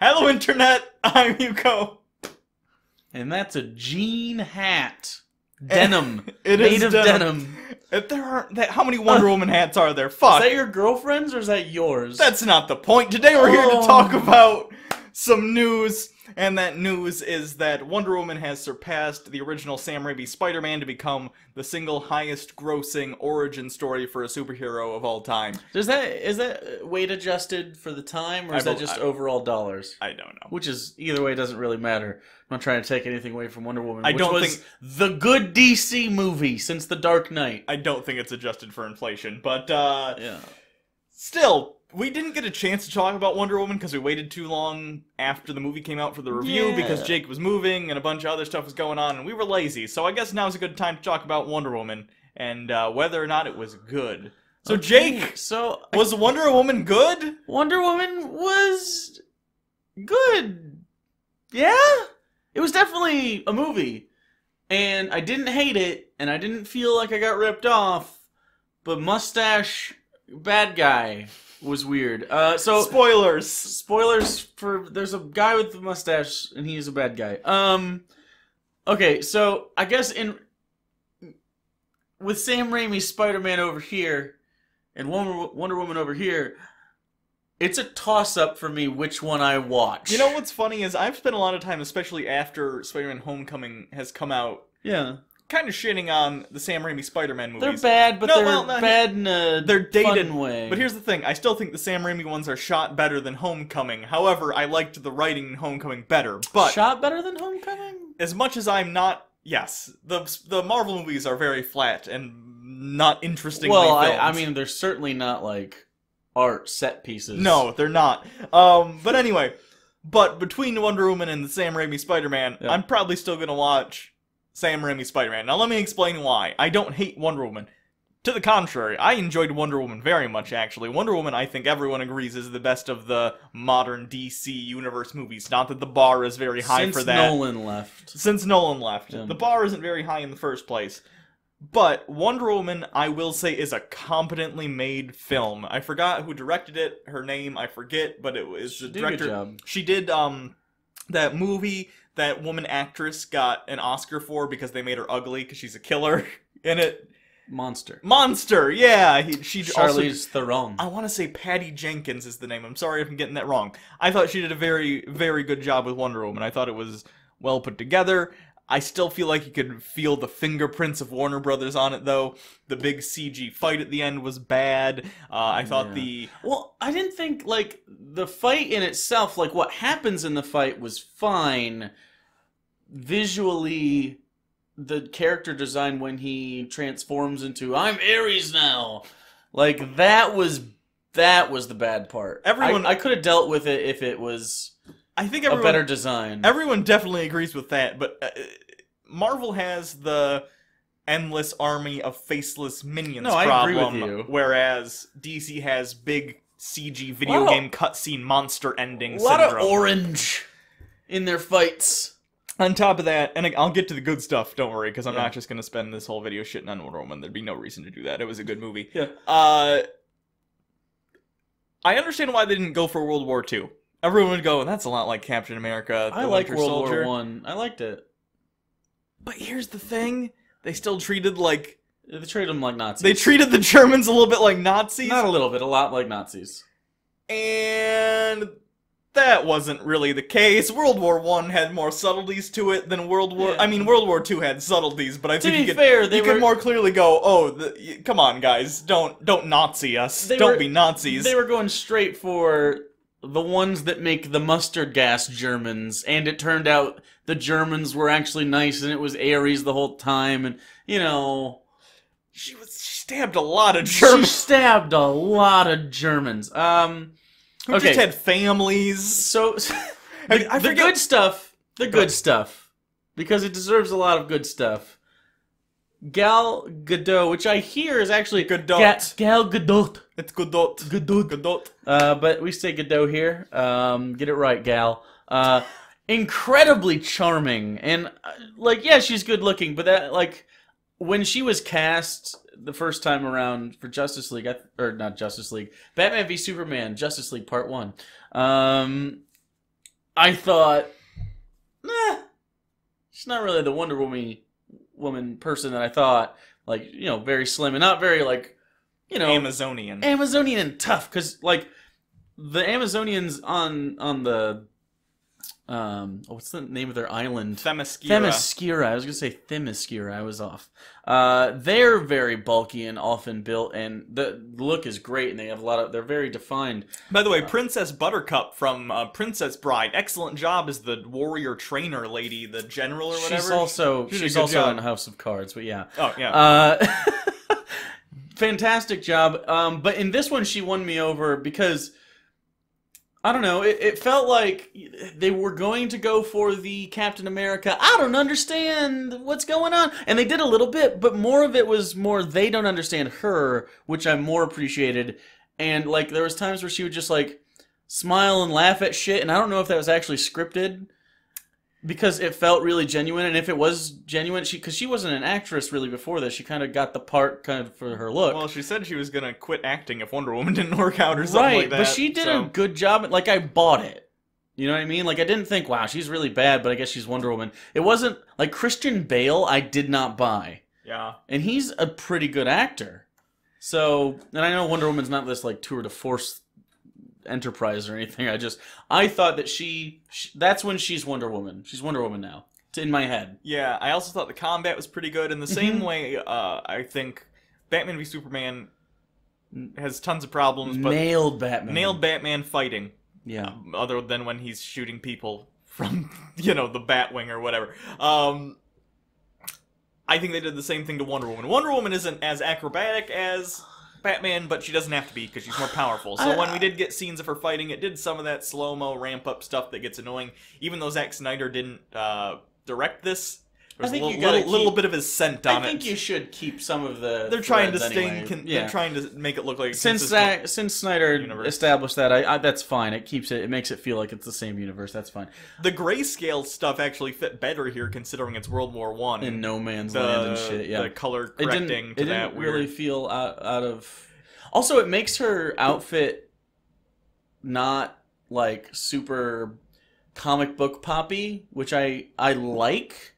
Hello, Internet! I'm Yuko. And that's a jean hat. Denim. It made is of denim. If there aren't how many Wonder Woman hats are there? Fuck. Is that your girlfriend's or is that yours? That's not the point. Today we're here to talk about some news, and that news is that Wonder Woman has surpassed the original Sam Raimi Spider-Man to become the single highest grossing origin story for a superhero of all time. Is that weight adjusted for the time, or is that just overall dollars? I don't know. Which is, either way, it doesn't really matter. I'm not trying to take anything away from Wonder Woman, which was the good DC movie since The Dark Knight. I don't think it's adjusted for inflation, but yeah. Still, we didn't get a chance to talk about Wonder Woman because we waited too long after the movie came out for the review because Jake was moving and a bunch of other stuff was going on and we were lazy. So I guess now's a good time to talk about Wonder Woman and whether or not it was good. So Jake, was Wonder Woman good? Wonder Woman was good. Yeah? It was definitely a movie. And I didn't hate it, and I didn't feel like I got ripped off, but mustache bad guy was weird. So spoilers for there's a guy with a mustache and he's a bad guy. Okay, so I guess with Sam Raimi's Spider-Man over here and Wonder Woman over here, it's a toss-up for me which one I watch. You know what's funny is I've spent a lot of time, especially after Spider-Man Homecoming has come out, kind of shitting on the Sam Raimi Spider-Man movies. They're bad, but they're bad in a dated fun way. But here's the thing, I still think the Sam Raimi ones are shot better than Homecoming. However, I liked the writing in Homecoming better. But shot better than Homecoming? As much as I'm not... Yes, the Marvel movies are very flat and not interestingly filmed. I mean, they're certainly not, like, art set pieces. No, they're not. But anyway, between Wonder Woman and the Sam Raimi Spider-Man, I'm probably still gonna watch Sam Raimi Spider-Man. Now let me explain why. I don't hate Wonder Woman. To the contrary, I enjoyed Wonder Woman very much, actually. Wonder Woman, I think everyone agrees, is the best of the modern DC Universe movies. Not that the bar is very high for that. Since Nolan left. Yeah. The bar isn't very high in the first place. But Wonder Woman, I will say, is a competently made film. I forgot who directed it, her name, I forget, but it was the director. Good job. She did that movie that woman actress got an Oscar for because they made her ugly because she's a killer in it. Monster, yeah. Charlize Theron. I want to say Patty Jenkins is the name. I'm sorry if I'm getting that wrong. I thought she did a very, very good job with Wonder Woman. I thought it was well put together. I still feel like you could feel the fingerprints of Warner Brothers on it, though. The big CG fight at the end was bad. I thought Well, I didn't think, like, the fight in itself, like, what happens in the fight was fine. Visually, the character design when he transforms into, I'm Ares now! Like, that was the bad part. I could have dealt with it if it was... I think a better design. Everyone definitely agrees with that, but Marvel has the endless army of faceless minions problem, I agree with you. Whereas DC has big CG video game cutscene monster ending syndrome. A lot of orange in their fights. On top of that, and I'll get to the good stuff, don't worry, because I'm not just going to spend this whole video shitting on Wonder Woman. There'd be no reason to do that. It was a good movie. Yeah. I understand why they didn't go for World War II. Everyone would go, that's a lot like Captain America, the I like Winter Soldier. World War I. I liked it. But here's the thing. They still treated like... They treated them like Nazis. They treated the Germans a little bit like Nazis. Not a little bit, a lot like Nazis. And that wasn't really the case. World War I had more subtleties to it than World War... I mean, World War II had subtleties, but I think you could more clearly go, come on, guys, don't Nazi us. Don't be Nazis. They were going straight for... the ones that make the mustard gas Germans, and it turned out the Germans were actually nice, and it was Ares the whole time, and, you know... She stabbed a lot of Germans. She stabbed a lot of Germans. Who just had families. So, the good stuff, because it deserves a lot of good stuff. Gal Gadot, which I hear is actually Gadot. Gal Gadot. It's Gadot. Gadot. But we say Gadot here. Get it right, Gal. Incredibly charming, and she's good looking. But that, like, when she was cast the first time around for Justice League, Batman v Superman, Justice League Part 1. I thought, nah, she's not really the Wonder Woman person that I thought. Like, very slim and not very, like, Amazonian. Amazonian and tough. Because, like, the Amazonians on the, what's the name of their island? Themyscira. I was going to say Themyscira. I was off. They're very bulky and often built, and the look is great, and they have they're very defined. By the way, Princess Buttercup from Princess Bride, excellent job as the warrior trainer lady, the general or whatever. She's also in House of Cards, but yeah. Oh, yeah. Fantastic job. But in this one, she won me over because, I don't know, it felt like they were going to go for the Captain America, I don't understand what's going on. And they did a little bit, but more of it was more they don't understand her, which I more appreciated. And, like, there was times where she would just, like, smile and laugh at shit, and I don't know if that was actually scripted, because it felt really genuine. And if it was genuine, because she wasn't an actress really before this, she kind of got the part kind of for her look. Well, she said she was gonna quit acting if Wonder Woman didn't work out or something like that. Right, but she did a good job. Like, I bought it. You know what I mean? Like, I didn't think, wow, she's really bad, but I guess she's Wonder Woman. It wasn't, like, Christian Bale, I did not buy. Yeah. And he's a pretty good actor. So, and I know Wonder Woman's not this, like, tour de force enterprise or anything. I thought that that's when she's Wonder Woman. She's Wonder Woman now. It's in my head. Yeah, I also thought the combat was pretty good. In the same way, I think Batman v Superman has tons of problems, but nailed Batman fighting. Yeah. Other than when he's shooting people from, the Batwing or whatever. I think they did the same thing to Wonder Woman. Wonder Woman isn't as acrobatic as Batman, but she doesn't have to be because she's more powerful. So when we did get scenes of her fighting, it did some of that slow-mo ramp-up stuff that gets annoying. Even though Zack Snyder didn't direct this, there's a little bit of his scent on it. I think you should keep some of the. They're trying to They're trying to make it look like since Snyder established that, that's fine. It makes it feel like it's the same universe. That's fine. The grayscale stuff actually fit better here, considering it's World War I in No Man's Land and shit. Yeah, the color correcting it didn't really feel out of. Also, it makes her outfit not like super comic book poppy, which I like.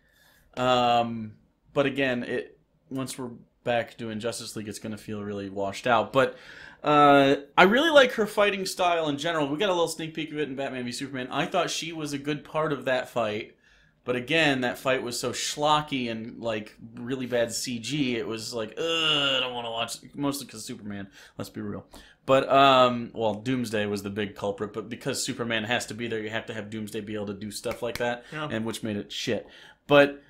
But again, once we're back doing Justice League, it's going to feel really washed out. But I really like her fighting style in general. We got a little sneak peek of it in Batman v Superman. I thought she was a good part of that fight. But again, that fight was so schlocky and, like, really bad CG, it was like, ugh, I don't want to watch it. Mostly because Superman, let's be real. But, well, Doomsday was the big culprit, but because Superman has to be there, you have to have Doomsday be able to do stuff like that, and which made it shit. But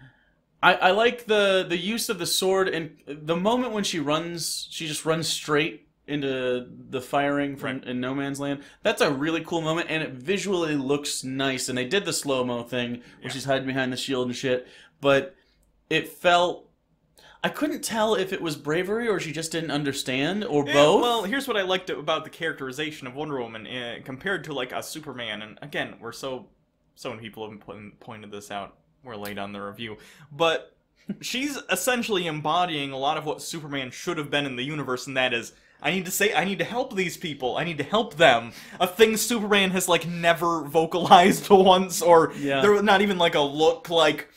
I like the use of the sword, and the moment when she just runs straight into the firing in No Man's Land. That's a really cool moment, and it visually looks nice. And they did the slow-mo thing, where she's hiding behind the shield and shit, but it felt... I couldn't tell if it was bravery or she just didn't understand, or both. Well, here's what I liked about the characterization of Wonder Woman compared to, like, a Superman. And again, so many people have pointed this out. We're late on the review. But she's essentially embodying a lot of what Superman should have been in the universe, and that is... I need to help these people. I need to help them. A thing Superman has, like, never vocalized once, or there was not even, like, a look, like,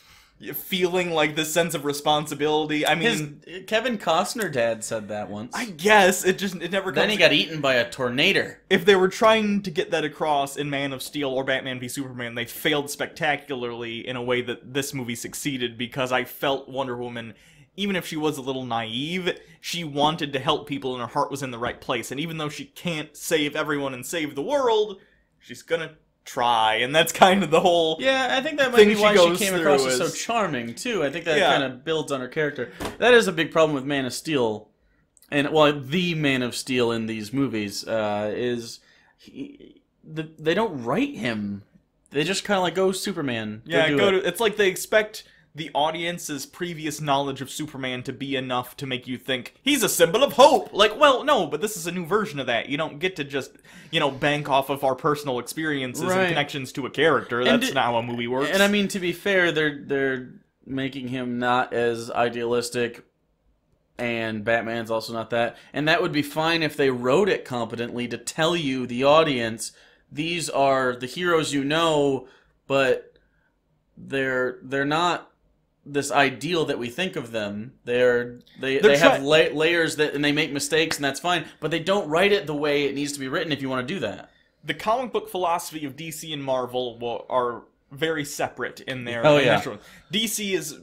feeling, like, this sense of responsibility. I mean... Kevin Costner dad said that once. I guess. It never comes... Then he got eaten by a tornado. If they were trying to get that across in Man of Steel or Batman v Superman, they failed spectacularly in a way that this movie succeeded, because I felt Wonder Woman... Even if she was a little naive, she wanted to help people and her heart was in the right place. And even though she can't save everyone and save the world, she's gonna try. And that's kind of the whole Yeah, I think that might be why she came across as so charming, too. I think that kind of builds on her character. That is a big problem with Man of Steel. And, well, the Man of Steel in these movies is... they don't write him. They just kind of like, go Superman. It's like they expect... the audience's previous knowledge of Superman to be enough to make you think, he's a symbol of hope! Like, well, no, but this is a new version of that. You don't get to just, bank off of our personal experiences and connections to a character. That's not how a movie works. And I mean, to be fair, they're making him not as idealistic, and Batman's also not that. And that would be fine if they wrote it competently to tell you, the audience, these are the heroes you know, but they're not this ideal that we think of them. They have layers that, and they make mistakes, and that's fine. But they don't write it the way it needs to be written if you want to do that. The comic book philosophy of DC and Marvel are very separate in their initial. DC is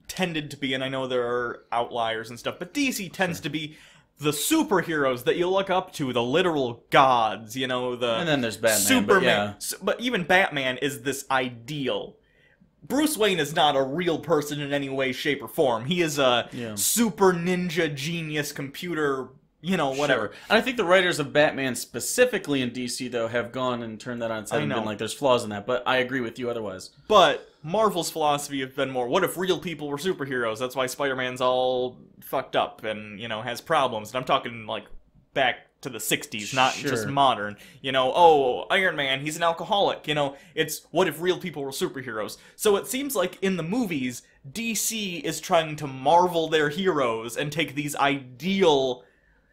tended to be, and I know there are outliers and stuff, but DC tends to be the superheroes that you look up to, the literal gods, you know, and then there's Batman, Superman. But even Batman is this ideal. Bruce Wayne is not a real person in any way, shape, or form. He is a super ninja genius computer, you know, whatever. Sure. And I think the writers of Batman specifically in DC, though, have gone and turned that on its head and been like, there's flaws in that, but I agree with you otherwise. But Marvel's philosophy has been more, what if real people were superheroes? That's why Spider-Man's all fucked up and, you know, has problems. And I'm talking, like, back to the 60s, not just modern. You know, oh, Iron Man, he's an alcoholic. You know, it's, what if real people were superheroes? So it seems like in the movies, DC is trying to Marvel their heroes and take these ideal,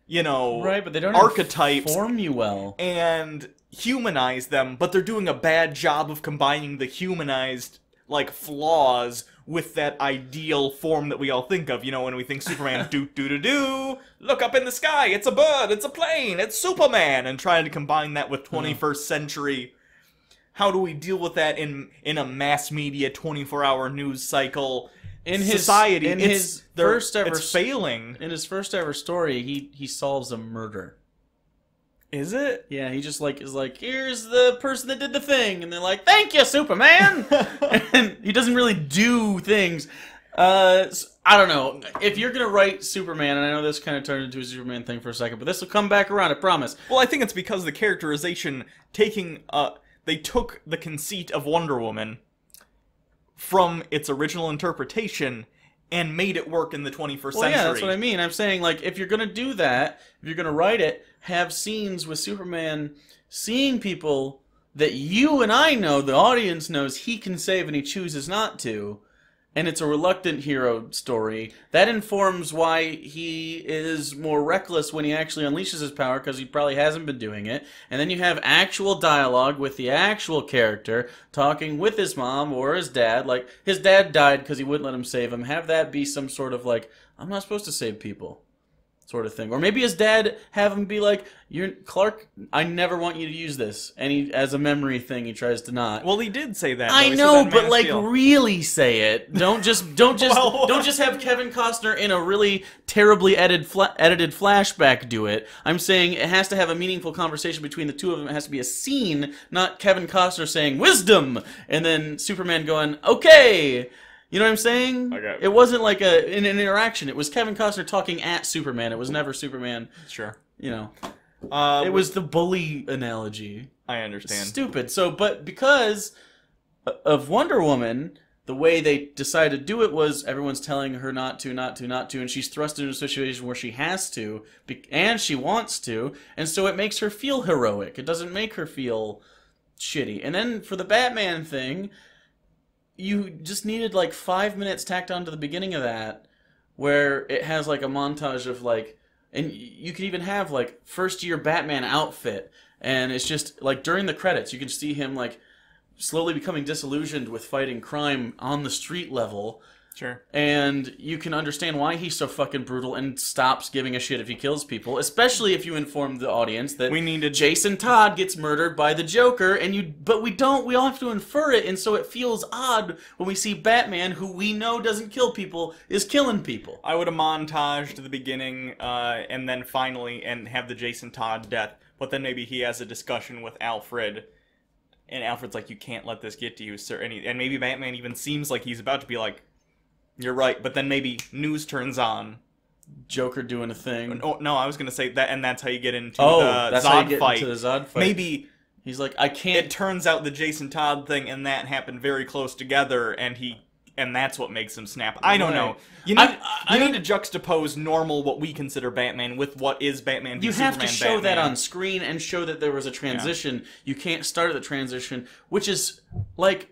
you know, but they don't archetypes form you well and humanize them, but they're doing a bad job of combining the humanized, like, flaws with that ideal form that we all think of. You know, when we think Superman, do-do-do-do, look up in the sky, it's a bird, it's a plane, it's Superman, and trying to combine that with 21st century. How do we deal with that in a mass media 24-hour news cycle society? It's failing. In his first ever story, he solves a murder. Is it? Yeah, he just is like, here's the person that did the thing, and they're like, thank you, Superman! And he doesn't really do things. I don't know. If you're gonna write Superman, and I know this kind of turned into a Superman thing for a second, but this will come back around, I promise. Well, I think it's because the characterization they took the conceit of Wonder Woman from its original interpretation and made it work in the 21st century. Yeah, that's what I mean. I'm saying, like, if you're gonna do that, if you're gonna write it, have scenes with Superman seeing people that you and I know, the audience knows he can save and he chooses not to, and it's a reluctant hero story. That informs why he is more reckless when he actually unleashes his power, because he probably hasn't been doing it. And then you have actual dialogue with the actual character talking with his mom or his dad. Like, his dad died because he wouldn't let him save him. Have that be some sort of, like, I'm not supposed to save people sort of thing. Or maybe his dad have him be like, Clark, I never want you to use this. And he, as a memory thing, he tries to not. Well, he did say that. I know, but like, really say it. Don't just have Kevin Costner in a really terribly edited flashback do it. I'm saying it has to have a meaningful conversation between the two of them. It has to be a scene, not Kevin Costner saying wisdom and then Superman going, okay. You know what I'm saying? Okay. It wasn't like an interaction. It was Kevin Costner talking at Superman. It was never Superman. Sure. You know. It was the bully analogy. I understand. It's stupid. So, but because of Wonder Woman, the way they decided to do it was everyone's telling her not to, and she's thrust into a situation where she has to, and she wants to, and so it makes her feel heroic. It doesn't make her feel shitty. And then for the Batman thing, you just needed like 5 minutes tacked on to the beginning of that, where it has like a montage of like, and you could even have like first year Batman outfit, and it's just like during the credits you can see him like slowly becoming disillusioned with fighting crime on the street level. Sure. And you can understand why he's so fucking brutal and stops giving a shit if he kills people, especially if you inform the audience that Jason Todd gets murdered by the Joker, but we all have to infer it, and so it feels odd when we see Batman, who we know doesn't kill people, is killing people. I would have montaged the beginning, and then finally, and have the Jason Todd death, but then maybe he has a discussion with Alfred, and Alfred's like, you can't let this get to you, sir, and maybe Batman even seems like he's about to be like, you're right, but then maybe news turns on. Joker doing a thing. Oh, no, I was going to say that, and that's how you get into that's Zod how you get fight. Into the Zod fight. Maybe he's like, I can't. It turns out the Jason Todd thing and that happened very close together, and that's what makes him snap. I don't know. You need to juxtapose normal, what we consider Batman, with what is Batman v You Superman have to show Batman. that on screen and show that there was a transition. Yeah. You can't start the transition, which is like,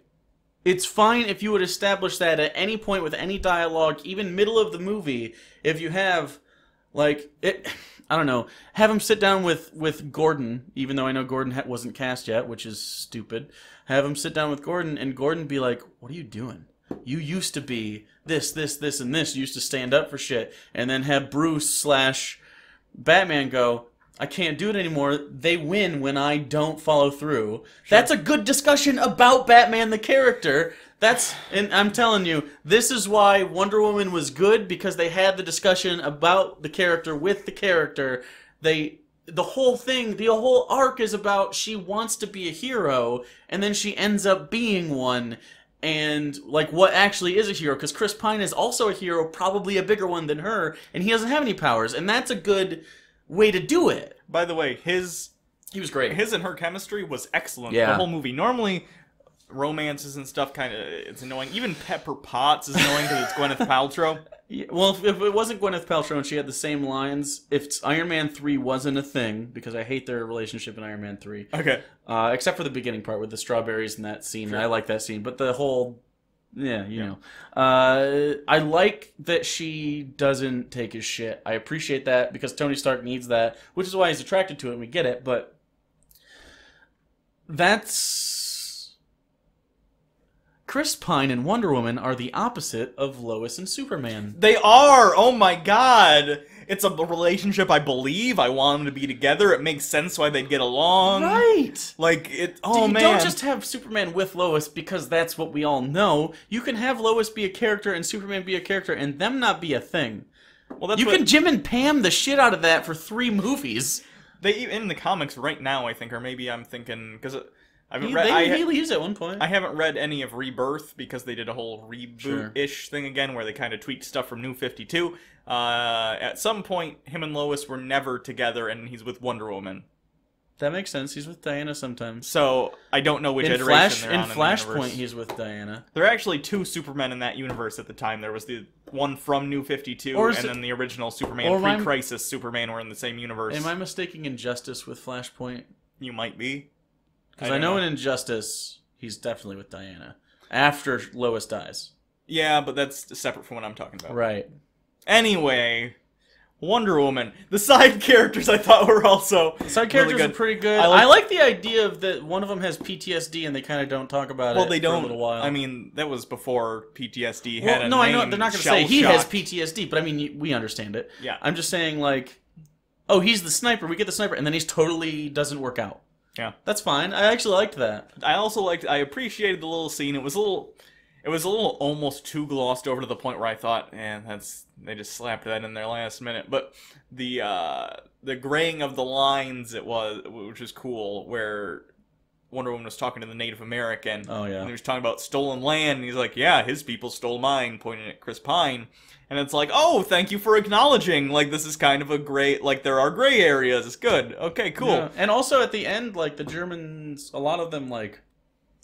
it's fine if you would establish that at any point with any dialogue, even middle of the movie, if you have, like, it. I don't know, have him sit down with Gordon, even though I know Gordon wasn't cast yet, which is stupid. Have him sit down with Gordon, and Gordon be like, what are you doing? You used to be this, and this. You used to stand up for shit. And then have Bruce / Batman go, I can't do it anymore. They win when I don't follow through. Sure. That's a good discussion about Batman the character. And I'm telling you, this is why Wonder Woman was good, because they had the discussion about the character with the character. The whole thing, the whole arc is about she wants to be a hero, and then she ends up being one. And, like, what actually is a hero? Because Chris Pine is also a hero, probably a bigger one than her, and he doesn't have any powers. And that's a good way to do it. By the way, he was great. His and her chemistry was excellent. Yeah. The whole movie. Normally, romances and stuff it's annoying. Even Pepper Potts is annoying because it's Gwyneth Paltrow. Yeah, well, if it wasn't Gwyneth Paltrow and she had the same lines, if Iron Man 3 wasn't a thing, because I hate their relationship in Iron Man 3. Okay. Except for the beginning part with the strawberries and that scene. Sure. I like that scene. But the whole... Yeah, you know. I like that she doesn't take his shit. I appreciate that, because Tony Stark needs that, which is why he's attracted to it, and we get it, but... Chris Pine and Wonder Woman are the opposite of Lois and Superman. They are! Oh my god! It's a relationship I believe. I want them to be together. It makes sense why they'd get along. Right! Like, man. Don't just have Superman with Lois because that's what we all know. You can have Lois be a character and Superman be a character and them not be a thing. Well, you can Jim and Pam the shit out of that for 3 movies. They, in the comics right now, I think, or maybe I'm thinking, because... He leaves at one point. I haven't read any of Rebirth because they did a whole reboot-ish thing again where they kind of tweaked stuff from New 52. At some point, him and Lois were never together, and he's with Wonder Woman. That makes sense. He's with Diana sometimes. So, I don't know which iteration they're on in the Flashpoint, he's with Diana. There are actually 2 Supermen in that universe at the time. There was the one from New 52, and then the original Superman, pre-Crisis Superman were in the same universe. Am I mistaking Injustice with Flashpoint? You might be. Because I know in Injustice, he's definitely with Diana. After Lois dies. Yeah, but that's separate from what I'm talking about. Right. Anyway, Wonder Woman. The side characters I thought were also the side characters are pretty good. I like the idea of that one of them has PTSD and they kind of don't talk about it they don't, for a little while. I mean, that was before PTSD had a name. I know they're not going to say he has PTSD, but I mean, we understand it. Yeah. I'm just saying, like, oh, he's the sniper. We get the sniper, and then he's totally doesn't work out. Yeah. That's fine. I actually liked that. I appreciated the little scene. It was a little almost too glossed over to the point where I thought, they just slapped that in there last minute. But the graying of the lines which was cool, where Wonder Woman was talking to the Native American. Oh, yeah. And he was talking about stolen land, and he's like, yeah, his people stole mine, pointing at Chris Pine. And it's like, oh, thank you for acknowledging, like, this is kind of a gray, like, there are gray areas. It's good. Okay, cool. Yeah. And also at the end, like, the Germans, a lot of them, like,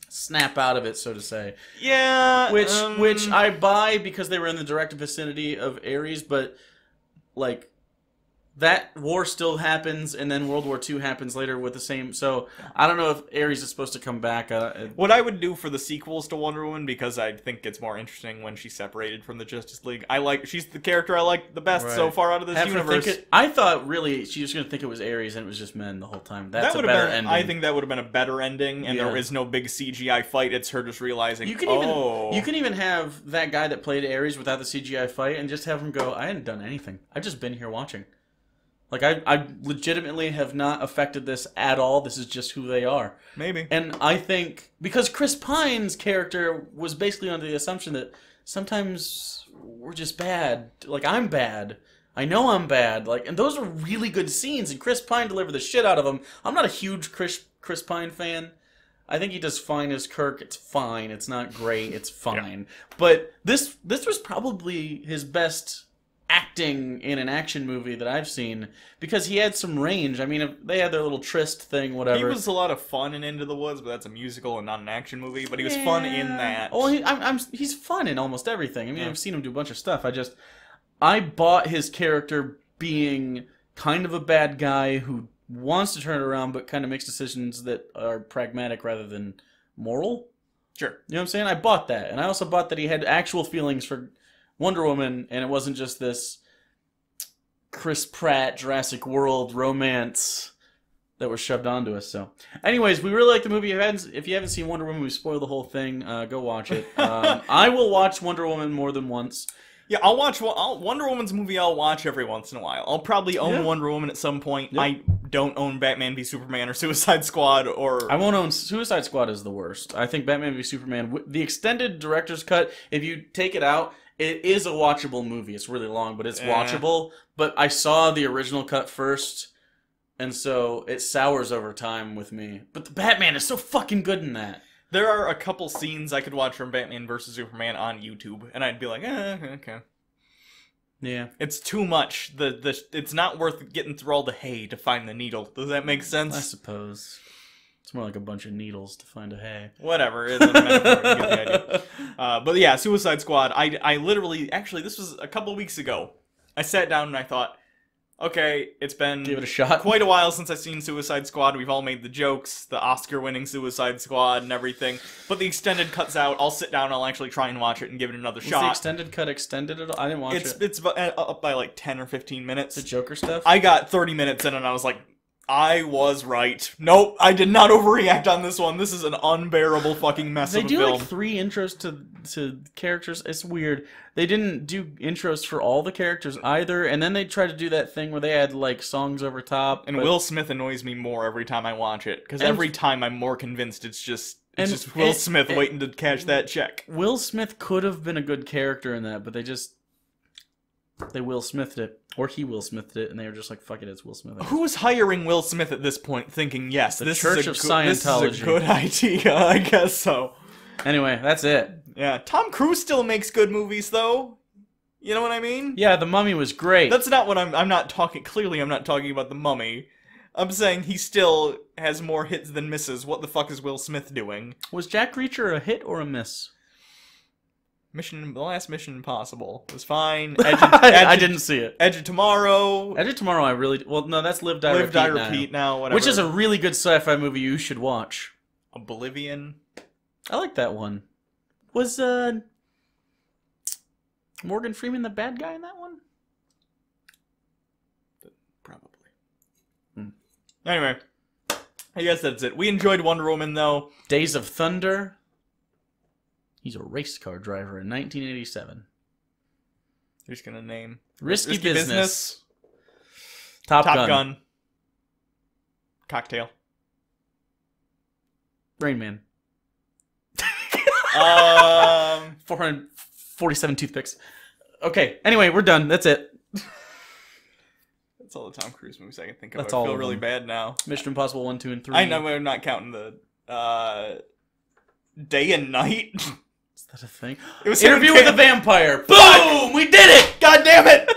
snap out of it, so to say. Yeah. Which I buy because they were in the direct vicinity of Ares, but, like, that war still happens, and then World War II happens later with the same... So, I don't know if Ares is supposed to come back. What I would do for the sequels to Wonder Woman, because I think it's more interesting when she's separated from the Justice League. She's the character I like the best so far out of this universe. I thought, really, she was going to think it was Ares, and it was just men the whole time. That's a better ending. I think that would have been a better ending, and there is no big CGI fight. It's her just realizing, you can even have that guy that played Ares without the CGI fight, and just have him go, I hadn't done anything. I've just been here watching. Like, I legitimately have not affected this at all. This is just who they are. Maybe. And I think, because Chris Pine's character was basically under the assumption that sometimes we're just bad. Like, I'm bad. I know I'm bad. Like, and those are really good scenes, and Chris Pine delivered the shit out of them. I'm not a huge Chris Pine fan. I think he does fine as Kirk. It's fine. It's not great. It's fine. Yeah. But this was probably his best acting in an action movie that I've seen, because he had some range. I mean, they had their little tryst thing, whatever. He was a lot of fun in Into the Woods, but that's a musical and not an action movie. But he was fun in that. Well, he's fun in almost everything. I mean, I've seen him do a bunch of stuff. I bought his character being kind of a bad guy who wants to turn it around, but kind of makes decisions that are pragmatic rather than moral. Sure. You know what I'm saying? I bought that. And I also bought that he had actual feelings for Wonder Woman, and it wasn't just this Chris Pratt, Jurassic World romance that was shoved onto us. So, anyways, we really like the movie. If you haven't seen Wonder Woman, we spoiled the whole thing. Go watch it. I will watch Wonder Woman more than once. Yeah, I'll watch Wonder Woman's movie. I'll watch every once in a while. I'll probably own Wonder Woman at some point. Yep. I don't own Batman v Superman or Suicide Squad or. I won't own Suicide Squad is the worst. I think Batman v Superman, the extended director's cut, if you take it out, it is a watchable movie. It's really long, but it's watchable. But I saw the original cut first, and so it sours over time with me. But the Batman is so fucking good in that. There are a couple scenes I could watch from Batman vs. Superman on YouTube, and I'd be like, okay. Yeah. It's too much. It's not worth getting through all the hay to find the needle. Does that make sense? I suppose. It's more like a bunch of needles to find a hay. Whatever. It's a metaphor. You get the idea. But yeah, Suicide Squad, I literally... Actually, this was a couple weeks ago. I sat down and I thought... Okay, it's been Give it a shot. Quite a while since I've seen Suicide Squad. We've all made the jokes, the Oscar-winning Suicide Squad and everything. But the extended cut's out. I'll sit down and I'll actually try and watch it and give it another shot. Was the extended cut extended at all? I didn't watch it. It's up by like 10 or 15 minutes. The Joker stuff? I got 30 minutes in and I was like, I was right. Nope, I did not overreact on this one. This is an unbearable fucking mess of a film. They do like 3 intros to characters. It's weird. They didn't do intros for all the characters either, and then they tried to do that thing where they had like songs over top. And Will Smith annoys me more every time I watch it, because every time I'm more convinced it's just Will Smith waiting to cash that check. Will Smith could have been a good character in that, but they Will Smithed it. Or he Will Smithed it, and they were just like, fuck it, it's Will Smith. Who's hiring Will Smith at this point thinking, yes, this is a good idea? I guess so. Anyway, that's it. Yeah, Tom Cruise still makes good movies, though. You know what I mean? Yeah, The Mummy was great. That's not what I'm not talking... Clearly, I'm not talking about The Mummy. I'm saying he still has more hits than misses. What the fuck is Will Smith doing? Was Jack Reacher a hit or a miss? The last Mission Impossible was fine. I didn't see it. Edge of Tomorrow. Edge of Tomorrow, well, no, that's Live, Die, Repeat now. Whatever. Which is a really good sci-fi movie you should watch. Oblivion. I like that one. Was Morgan Freeman the bad guy in that one? Probably. Anyway, I guess that's it. We enjoyed Wonder Woman, though. Days of Thunder. He's a race car driver in 1987. Who's gonna name? Risky Business. Top Gun. Cocktail. Rain Man. 447 toothpicks. Okay, anyway, we're done. That's it. That's all the Tom Cruise movies I can think of. That's I all feel of really them. bad now. Mission Impossible 1, 2, and 3. I know I'm not counting the Day and Night. Is that a thing? It was Interview with a Vampire. Boom! We did it! God damn it!